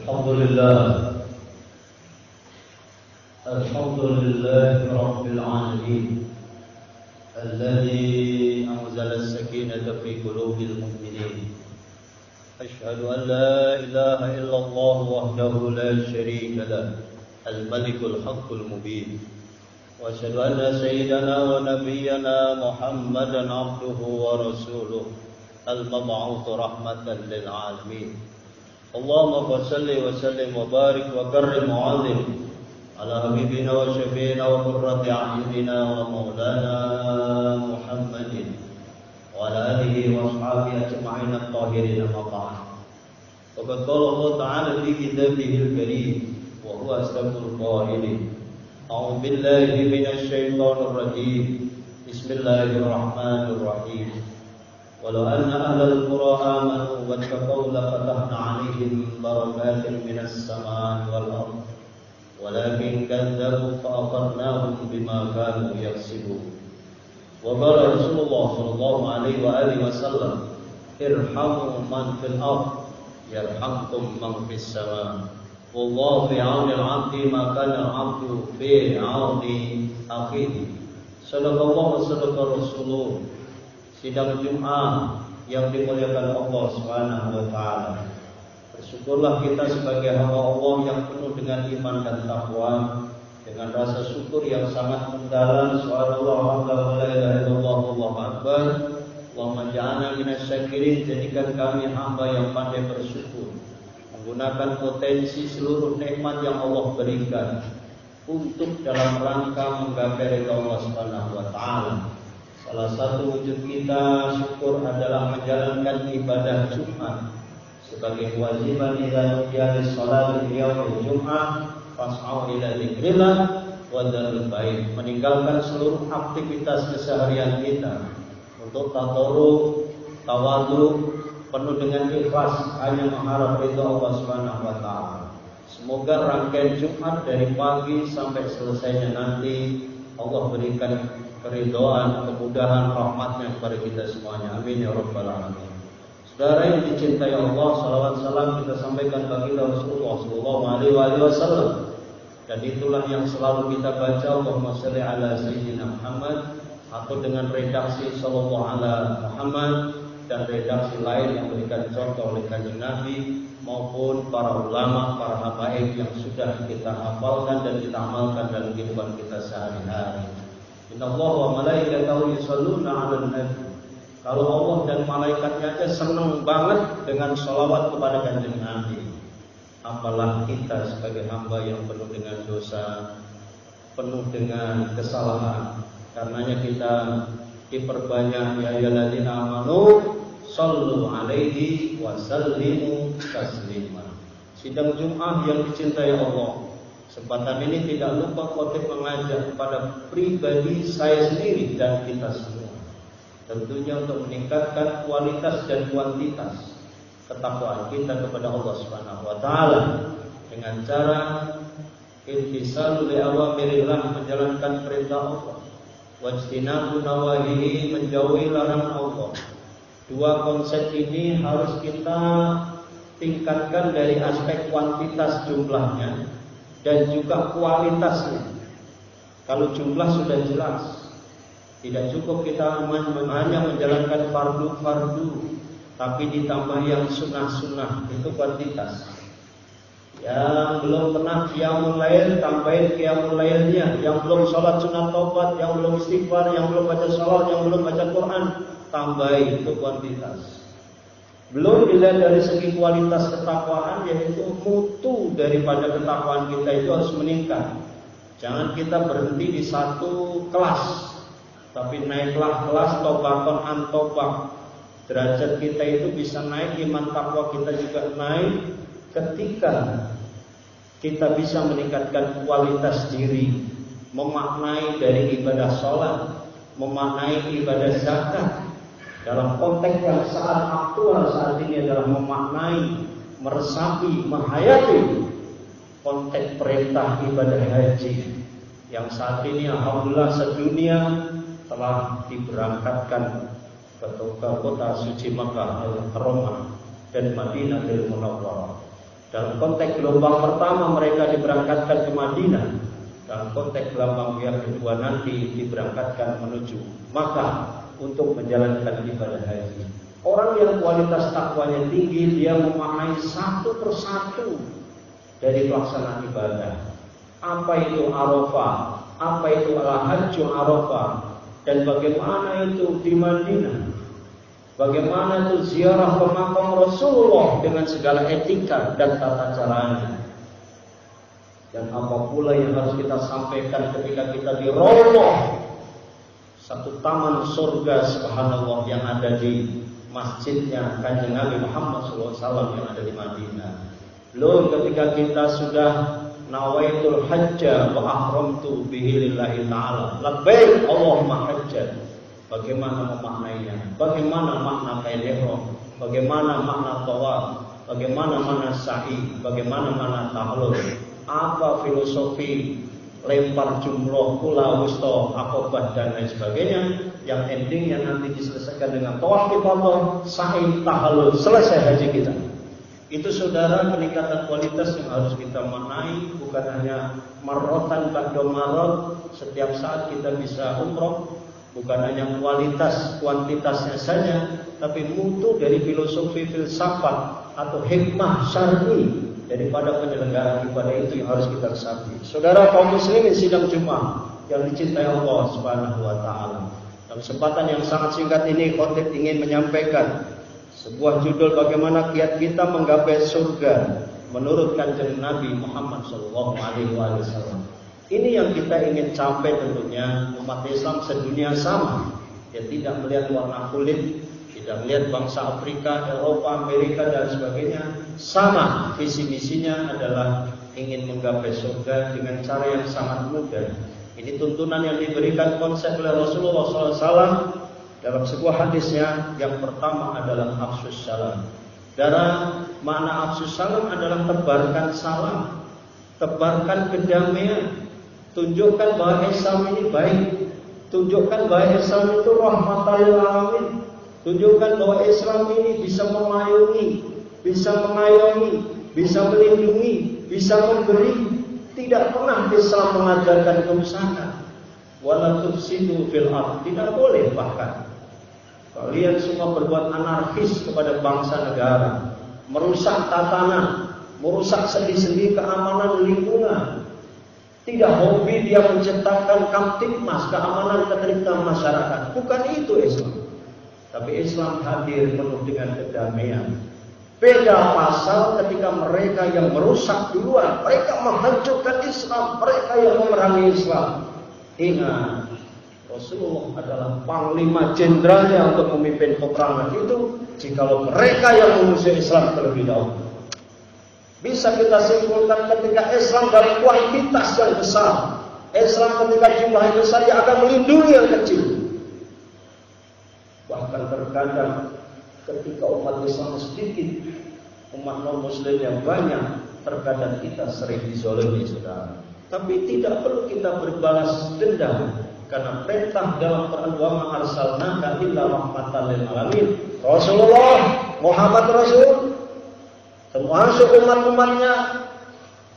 الحمد لله رب العالمين الذي أنزل السكينة في قلوب المؤمنين أشهد أن لا إله إلا الله وحده لا شريك له الملك الحق المبين وأشهد أن سيدنا ونبينا محمدا عبده ورسوله المبعوث رحمة للعالمين اللهم صل وسلم وبارك وكرم وعظم على حبيبنا وشفينا وقرة أعيننا ومولانا محمد وعلى آله وأصحابه أجمعين الطاهرين أما بعد وقد قال الله تعالى في كتابه الكريم وهو أصدق القائلين أعوذ بالله من الشيطان الرجيم بسم الله الرحمن الرحيم ولو أن أهل القرى آمنوا واتقوا لفتحنا عليهم بركات من السماء والأرض ولكن كذبوا فأخذناهم بما كانوا يكسبون وقال رسول الله صلى الله عليه وآله وسلم ارحموا من في الأرض يرحمكم من في السماء والله في عون العبد ما كان العبد في عون أخيه صدق الله وصدق رسوله. Sidang Jumat yang dimuliakan Allah Subhanahu wa taala. Bersyukurlah kita sebagai hamba Allah yang penuh dengan iman dan takwa, dengan rasa syukur yang sangat mendalam. Subhanallah wa la ilaha illallah wallahu akbar. Allahumma ja'alna minasyakirin, jadikan kami hamba yang pandai bersyukur, menggunakan potensi seluruh nikmat yang Allah berikan untuk dalam rangka menggapai ridha Allah Subhanahu wa taala. Salah satu wujud kita syukur adalah menjalankan ibadah Jumat sebagai kewajiban idza nudiya lis-shalati yaumil Jumat fas'au ila dzikrillah wa dzarul bait, meninggalkan seluruh aktivitas keseharian kita untuk tadarruk, tawadhu, penuh dengan ikhlas hanya mengharap ridha Allah Subhanahu wa taala. Semoga rangkaian Jumat dari pagi sampai selesainya nanti Allah berikan keridhaan, kemudahan, rahmatnya kepada kita semuanya. Amin ya rabbal alamin. Saudara yang dicintai Allah, salawat salam kita sampaikan baginda Rasulullah sallallahu alaihi wasallam. Dan itulah yang selalu kita baca, Allahumma shalli ala sayyidina Muhammad, atau dengan redaksi sallallahu ala Muhammad, dan redaksi lain yang berikan contoh oleh Kanjeng Nabi maupun para ulama, para habaib yang sudah kita hafalkan dan kita amalkan dalam kehidupan kita sehari-hari. Innallaha wa malaikatahu yusholluna 'alan nabi. Kalau Allah dan malaikatnya aja senang banget dengan sholawat kepada Kanjeng Nabi, apalah kita sebagai hamba yang penuh dengan dosa, penuh dengan kesalahan. Karenanya kita diperbanyak ya ayyuhalladzina amanu shallu 'alaihi wa sallimu taslima. Sidang Jumat yang dicintai Allah, kesempatan ini tidak lupa khotib mengajak kepada pribadi saya sendiri dan kita semua, tentunya untuk meningkatkan kualitas dan kuantitas ketakwaan kita kepada Allah Subhanahu wa taala dengan cara imtisalul awamirillah, menjalankan perintah Allah, wajtinabu nawahihi, menjauhi larangan Allah. Dua konsep ini harus kita tingkatkan dari aspek kuantitas jumlahnya dan juga kualitasnya. Kalau jumlah sudah jelas, tidak cukup kita hanya menjalankan fardu-fardu, tapi ditambah yang sunnah-sunnah, itu kuantitas. Yang belum pernah qiyamul lail, tambahin qiyamul lailnya. Yang belum sholat sunat taubat, yang belum istighfar, yang belum baca sholat, yang belum baca Quran, tambahin, itu kuantitas. Belum dilihat dari segi kualitas ketakwaan, yaitu mutu daripada ketakwaan kita itu harus meningkat. Jangan kita berhenti di satu kelas, tapi naiklah kelas tobakon an tobak. Derajat kita itu bisa naik, iman takwa kita juga naik ketika kita bisa meningkatkan kualitas diri, memaknai dari ibadah sholat, memaknai ibadah zakat. Dalam konteks yang sangat aktual saat ini adalah memaknai, meresapi, menghayati konteks perintah ibadah haji yang saat ini alhamdulillah sedunia telah diberangkatkan ke kota suci Makkah, Al-Haramah dan Madinatul Munawwarah. Dalam konteks gelombang pertama mereka diberangkatkan ke Madinah. Dalam konteks gelombang yang kedua nanti diberangkatkan menuju Makkah untuk menjalankan ibadah haji. Orang yang kualitas takwanya tinggi, dia memahami satu persatu dari pelaksanaan ibadah. Apa itu Arafah? Apa itu al-hajju Arafah? Dan bagaimana itu di Madinah? Bagaimana itu ziarah ke makam Rasulullah dengan segala etika dan tata caranya? Dan apa pula yang harus kita sampaikan ketika kita di Raudhah, satu taman surga subhanallah yang ada di masjidnya Kanjeng Nabi Muhammad SAW yang ada di Madinah. Loh, ketika kita sudah nawaitul hajja wa ahramtu bihi lillahi ta'ala, labbaik Allahumma hajjan. Bagaimana memaknainya? Bagaimana makna kain ihram? Bagaimana makna tawaf? Bagaimana makna sa'i? Bagaimana makna tahlul? Apa filosofi lempar jumroh, kula, wusta, akobah dan lain sebagainya? Yang endingnya nanti diselesaikan dengan tawaf ifadah, sa'i, tahlul, selesai haji kita. Itu saudara peningkatan kualitas yang harus kita maknai, bukan hanya marrotan ba'da marrot, setiap saat kita bisa umroh. Bukan hanya kualitas, kuantitasnya saja, tapi mutu dari filosofi filsafat atau hikmah syar'i daripada penyelenggaraan ibadah itu yang harus kita resapi. Saudara kaum muslimin sidang Jumat yang dicintai Allah Subhanahu wa taala. Dalam kesempatan yang sangat singkat ini, khotib ingin menyampaikan sebuah judul bagaimana kiat kita menggapai surga menurut Kanjeng Nabi Muhammad SAW. Ini yang kita ingin capai tentunya, umat Islam sedunia sama. Dia tidak melihat warna kulit, tidak melihat bangsa Afrika, Eropa, Amerika dan sebagainya. Sama, visi misinya adalah ingin menggapai surga dengan cara yang sangat mudah. Ini tuntunan yang diberikan konsep oleh Rasulullah SAW dalam sebuah hadisnya. Yang pertama adalah afsus salam. Dalam makna afsus salam adalah tebarkan salam, tebarkan kedamaian. Tunjukkan bahwa Islam ini baik. Tunjukkan bahwa Islam itu rahmatan lil alamin. Tunjukkan bahwa Islam ini bisa memayungi, bisa mengayomi, bisa melindungi, bisa memberi. Tidak pernah Islam mengajarkan kerusakan. Wala tufsidu fil ardh. Tidak boleh bahkan kalian semua berbuat anarkis kepada bangsa negara, merusak tatanan, merusak sendi-sendi keamanan lingkungan. Tidak hobi dia menciptakan kamtipmas, keamanan ketertiban masyarakat. Bukan itu Islam. Tapi Islam hadir penuh dengan kedamaian. Beda pasal ketika mereka yang merusak duluan, mereka menghancurkan Islam, mereka yang memerangi Islam. Ingat, Rasulullah adalah panglima jenderalnya untuk memimpin peperangan itu. Jikalau mereka yang mengusir Islam terlebih dahulu, bisa kita simpulkan ketika Islam dalam kuantitas yang besar, Islam ketika jumlah yang besar yang akan melindungi yang kecil. Bahkan terkadang ketika umat Islam sedikit, umat non muslim yang banyak, terkadang kita sering dizalimi, saudara. Tapi tidak perlu kita berbalas dendam, karena perintah dalam Quran wa ma arsalnaka illa rahmatan lil alamin. Rasulullah Muhammad Rasul termasuk umat-umatnya,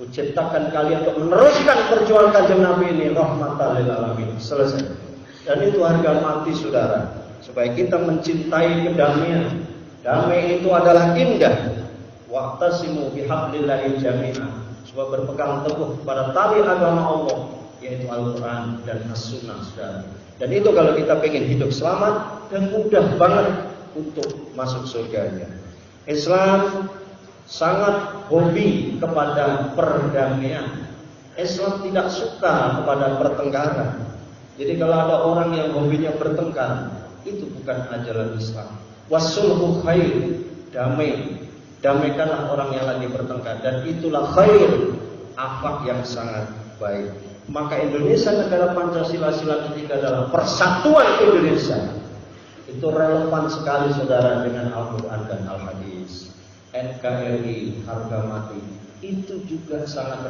kuciptakan kalian untuk meneruskan perjuangan Kanjeng Nabi ini rahmatan lil alamin. Selesai. Dan itu harga mati saudara, supaya kita mencintai kedamaian. Damai itu adalah indah. Wa'tasimu bihablillahi jami'an. Supaya berpegang teguh pada tali agama Allah, yaitu Al-Quran dan As-Sunnah saudara. Dan itu kalau kita pengen hidup selamat dan mudah banget untuk masuk surganya. Islam sangat hobi kepada perdamaian. Islam tidak suka kepada pertengkaran. Jadi kalau ada orang yang hobinya bertengkar, itu bukan ajaran Islam. Wasulhu khair, damai. Damaikanlah orang yang lagi bertengkar, dan itulah khair, akhlak yang sangat baik. Maka Indonesia negara Pancasila sila ketiga dalam persatuan Indonesia itu relevan sekali saudara dengan Al-Quran dan Al-Hadis. NKRI harga mati itu juga sangat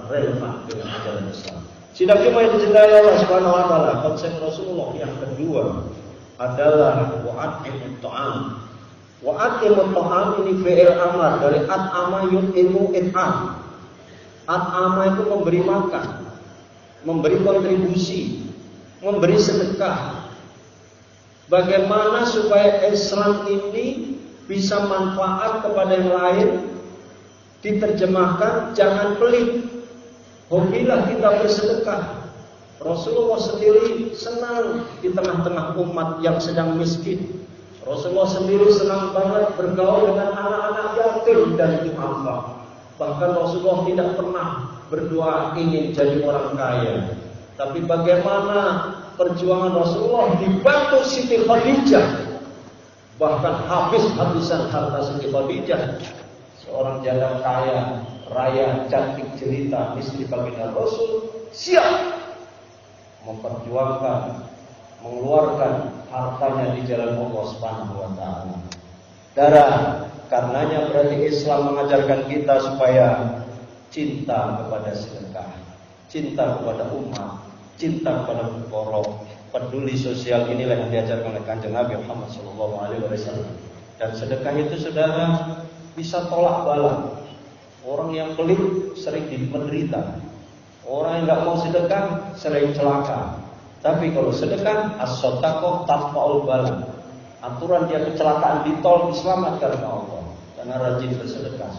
relevan dengan ajaran Islam. Sidang Jumat yang dicintai Allah Subhanahu wa taala, konsep Rasulullah yang kedua adalah wa'at'imut ta'am, Wa atimut ta'am ini fi'il amar dari at'ama yut'imu it'am. At'ama itu memberi makan, memberi kontribusi, memberi sedekah. Bagaimana supaya Islam ini bisa manfaat kepada yang lain? Diterjemahkan, jangan pelit. Hobilah kita bersedekah. Rasulullah sendiri senang di tengah-tengah umat yang sedang miskin. Rasulullah sendiri senang banget bergaul dengan anak-anak yatim dan du'afa. Bahkan Rasulullah tidak pernah berdoa ingin jadi orang kaya. Tapi bagaimana perjuangan Rasulullah dibantu Siti Khadijah. Bahkan habis-habisan harta Siti Khadijah. Seorang janda kaya, raya, cantik, jelita, istri baginda Rasul, siap memperjuangkan, mengeluarkan hartanya di jalan Allah Subhanahu wa taala. Darah, karenanya berarti Islam mengajarkan kita supaya cinta kepada sedekah, cinta kepada umat, cinta kepada fuqara, peduli sosial. Inilah yang diajarkan oleh Kanjeng Nabi Muhammad SAW. Dan sedekah itu saudara bisa tolak bala. Orang yang pelit sering menderita. Orang yang nggak mau sedekah sering celaka. Tapi kalau sedekah, as-shadaqah tatfa'ul bala. Aturan dia kecelakaan di tol diselamatkan oleh Allah karena rajin bersedekah.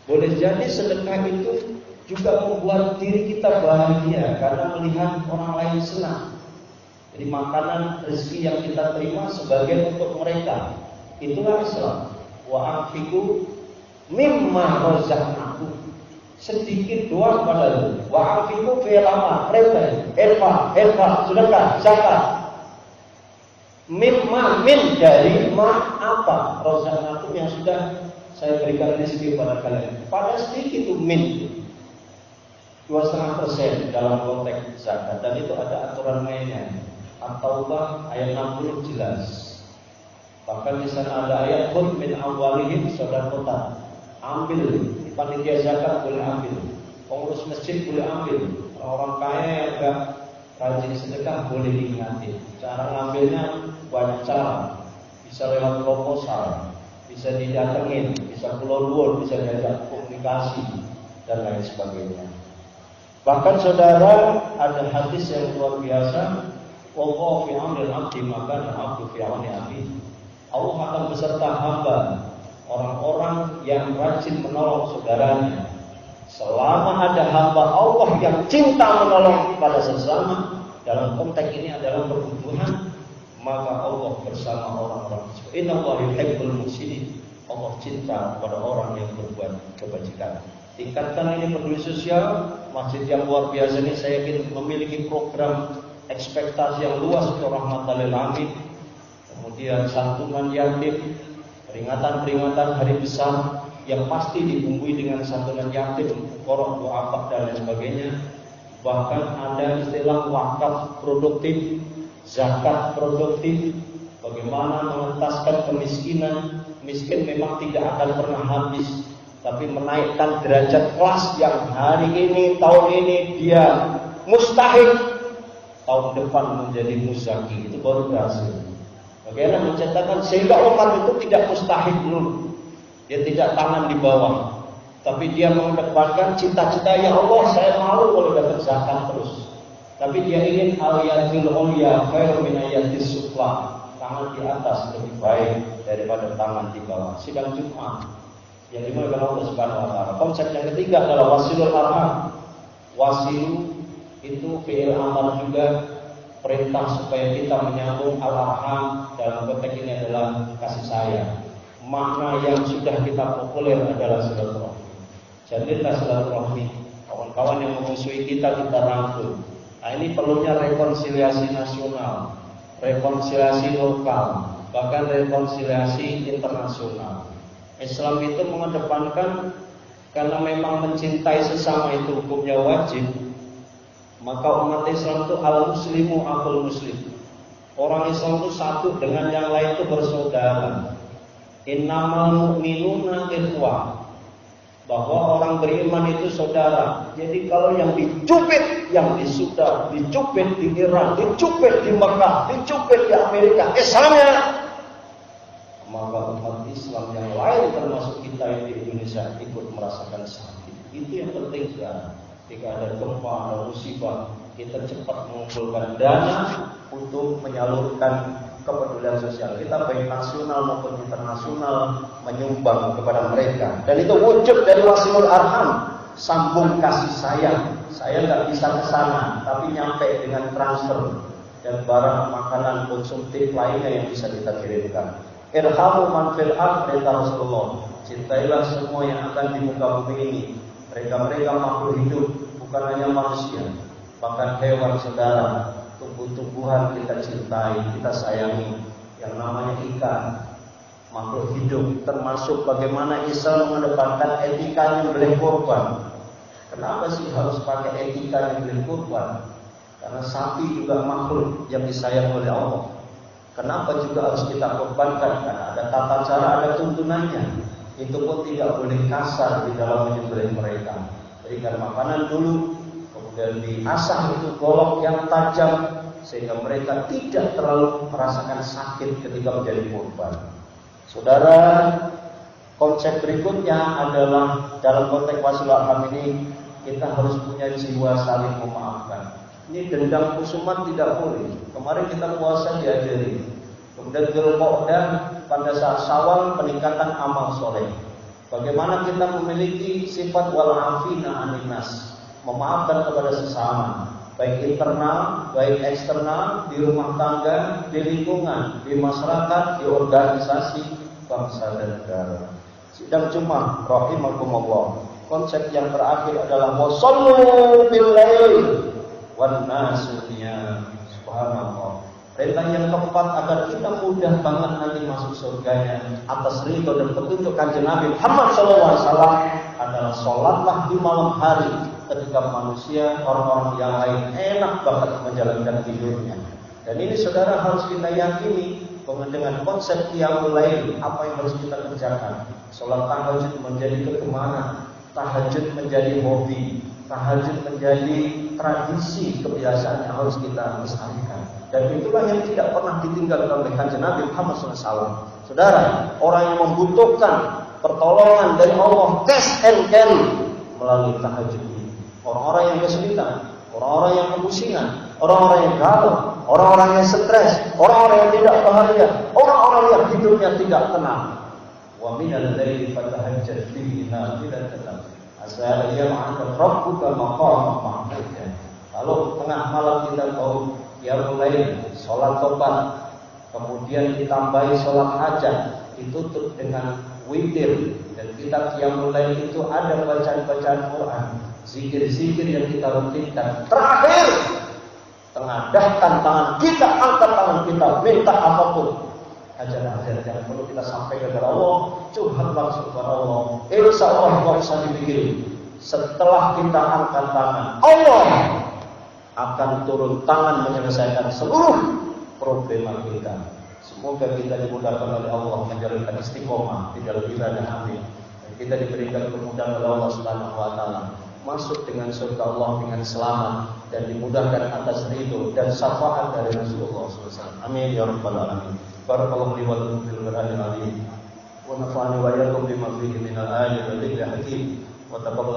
Boleh jadi sedekah itu juga membuat diri kita bahagia karena melihat orang lain senang. Jadi makanan rezeki yang kita terima sebagian untuk mereka. Itulah Islam. Wa anfiqu mimma razaqnakum. Sedikit doang padahal. Wa anfiqu fi lama mereka. Elfa, sedekah, zakat. Mimma min dari ma apa? Razaqnakum yang sudah saya berikan rezeki pada kalian. Pada sedikit itu min 2,5% dalam konteks zakat. Dan itu ada aturan mainnya. At-Taubah ayat 60 jelas. Bahkan di sana ada ayat khudh min amwalihim shadaqatan. Ambil, panitia zakat boleh ambil, pengurus masjid boleh ambil, orang kaya yang enggak rajin sedekah boleh diingati. Cara ngambilnya banyak cara. Bisa lewat proposal, bisa didatengin, bisa pulau luar, bisa diajak komunikasi dan lain sebagainya. Bahkan saudara, ada hadis yang luar biasa. Wallahu fi amril abdi maka abdu fi amri abdi. Allah akan beserta hamba, orang-orang yang rajin menolong saudaranya. Selama ada hamba Allah yang cinta menolong pada sesama, dalam konteks ini adalah perbutuhan, maka Allah bersama orang-orang. Innallaha yuhibbul muhsinin. Allah cinta kepada orang yang berbuat kebajikan. Tingkatkan ini peduli sosial. Masjid yang luar biasa ini saya yakin memiliki program ekspektasi yang luas untuk rahmatan lil alamin. Kemudian santunan yatim, peringatan-peringatan hari besar yang pasti dibumbui dengan santunan yatim, fuqara, du'afa dan lain sebagainya. Bahkan ada istilah wakaf produktif, zakat produktif. Bagaimana mengentaskan kemiskinan. Miskin memang tidak akan pernah habis, tapi menaikkan derajat kelas yang hari ini, tahun ini dia mustahik, tahun depan menjadi muzaki. Itu baru berhasil. Bagaimana mencetakkan sehingga umat itu tidak mustahik dulu. Dia tidak tangan di bawah, tapi dia mengedepankan cita-cita, ya Allah saya malu kalau dapat zakat terus. Tapi dia ingin al-yadil ulya khairu min ayatis sufla. Tangan di atas lebih baik daripada tangan di bawah. Sidang Jumat yang dimulai oleh Allah Subhanahu wa taala. Konsep yang ketiga adalah wasilul arham. Wasilu itu fi'il amar juga, perintah supaya kita menyambung al-arham. Dalam konteks ini adalah kasih sayang. Makna yang sudah kita populer adalah silaturahmi. Jadilah silaturahmi. Kawan-kawan yang memusuhi kita rangkul. Nah, ini perlunya rekonsiliasi nasional, rekonsiliasi lokal, bahkan rekonsiliasi internasional. Islam itu mengedepankan karena memang mencintai sesama itu hukumnya wajib. Maka umat Islam itu al-muslimu akhul muslim. Orang Islam itu satu dengan yang lain itu bersaudara. Innamal mu'minuna ikhwah. Bahwa orang beriman itu saudara. Jadi kalau yang dicubit, yang di Sudan, dicubit di Iran, dicubit di Mekah, dicubit di Amerika, Islamnya, maka umat Islam yang lain termasuk kita yang di Indonesia ikut merasakan sakit. Itu yang penting sekarang. Jika ada gempa, ada musibah, kita cepat mengumpulkan dana untuk menyalurkan kepedulian sosial kita, baik nasional maupun internasional, menyumbang kepada mereka. Dan itu wujud dari wasilul arham, sambung kasih sayang. Saya nggak bisa ke sana, tapi nyampe dengan transfer dan barang makanan konsumtif lainnya yang bisa kita kirimkan. Irhamu man fil ardi, kata Rasulullah. Cintailah semua yang akan di muka bumi ini. Mereka makhluk hidup, bukan hanya manusia, bahkan hewan saudara, tumbuh-tumbuhan kita cintai, kita sayangi. Yang namanya ikan, makhluk hidup, termasuk bagaimana Islam mengedepankan etika yang boleh korban. Kenapa sih harus pakai etika yang boleh korban? Karena sapi juga makhluk yang disayang oleh Allah. Kenapa juga harus kita korbankan? Karena ada tata cara, ada tuntunannya. Itu pun tidak boleh kasar di dalam menyembelih mereka. Berikan makanan dulu, kemudian diasah itu golok yang tajam, sehingga mereka tidak terlalu merasakan sakit ketika menjadi korban. Saudara, konsep berikutnya adalah dalam konteks wasilul arham ini kita harus punya jiwa saling memaafkan. Ini dendam khusumat tidak boleh. Kemarin kita puasa diajari. Kemudian Dzulqa'dah pada saat Syawal peningkatan amal soleh. Bagaimana kita memiliki sifat wal afina 'anil nas, memaafkan kepada sesama, baik internal, baik eksternal, di rumah tangga, di lingkungan, di masyarakat, di organisasi bangsa dan negara. Sidang Jumat rahimakumullah. Konsep yang terakhir adalah wasallu bil lail wan nasu niyam. Subhanallah. Perintah yang keempat agar kita mudah banget nanti masuk surganya atas ridho dan petunjuk Kanjeng Nabi Muhammad SAW adalah sholatlah di malam hari ketika manusia, orang-orang yang lain enak banget menjalankan tidurnya. Dan ini saudara harus kita yakini bahwa dengan konsep qiyamul lail apa yang harus kita kerjakan. Sholat tahajud menjadi kegemaran, tahajud menjadi hobi, tahajud menjadi tradisi, kebiasaan yang harus kita lestarikan. Dan itulah yang tidak pernah ditinggalkan oleh Kanjeng Nabi Muhammad SAW. Saudara, orang yang membutuhkan pertolongan dari Allah cash and carry melalui tahajud ini. Orang-orang yang kesulitan, orang-orang yang kepusingan, orang-orang yang galau, orang-orang yang stres, orang-orang yang tidak bahagia, orang-orang yang hidupnya tidak tenang. Wa minal laili fatahajjad bihi nafilatan asa yab'atha rabbuka maqaman mahmuda. Kalau tengah malam kita tahu qiyamul lail, sholat tobat, kemudian ditambahi sholat hajat, ditutup dengan witir, dan kita qiyamul lail itu ada bacaan-bacaan Quran, zikir-zikir yang kita rutinkan. Terakhir, tengadahkan tangan kita, angkat tangan kita, minta apapun. Hajat-hajat yang perlu kita sampaikan kepada Allah, curhat langsung kepada Allah. Insya Allah gak usah dipikirin. Setelah kita angkat tangan, Allah akan turun tangan menyelesaikan seluruh problema kita. Semoga kita dimudahkan oleh Allah menjalankan istiqomah di dalam ibadah. Amin. Dan kita diberikan kemudahan oleh Allah Subhanahu wa taala masuk dengan surga Allah dengan selamat dan dimudahkan atas ridho dan syafaat dari Rasulullah SAW. Amin ya rabbal alamin. Barakallahu li wa lakum fil Qur'anil azim wa nafa'ani wa iyyakum bima fihi minal ayati wa dhikril hakim wa taqabbal